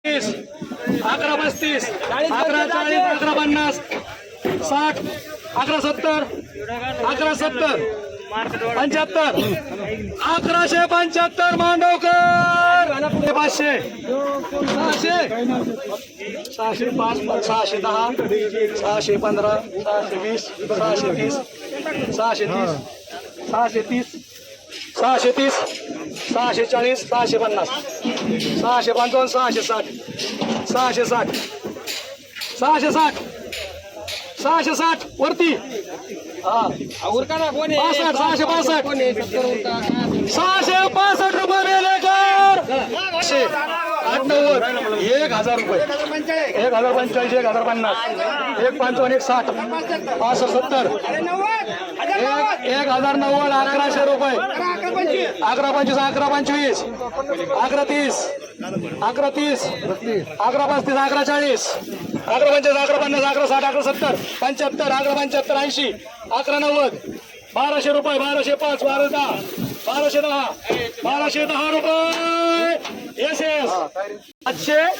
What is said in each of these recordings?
11 35 11 40 11 50 60 11 70 11 70 75 1175 मांडवकर 500 600 605 610 615 620 630 630 630 630 640 650 655 660 660 660 660 वरती हा 65 665 665 रुपये मेलेकर 890 1000 रुपये 1045 1050 155 160 65 1090 1100 रुपये 11 25 11 25 11 30 11 30 11 35 11 40 11 25 11 50 11 60 11 70 75 11 75 80 11 90 1200 रुपये 1205 1210 1210 रुपये एस एस 700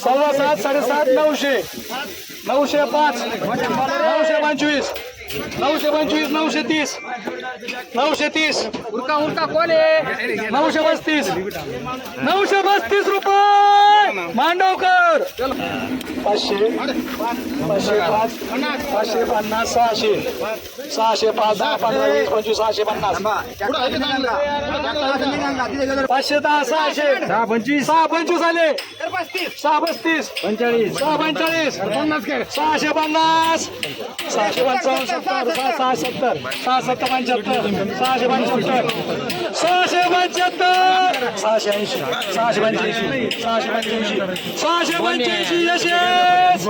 7.5 7.5 900 905 925 925 930 930 उरका कोण आहे 935 935 रुपये मांडवकर 500 505 550 600 605 10 15 20 25 650 510 600 625 आले 635 45 645 650 655 70 670 675 675 680 685 685 685 यशेस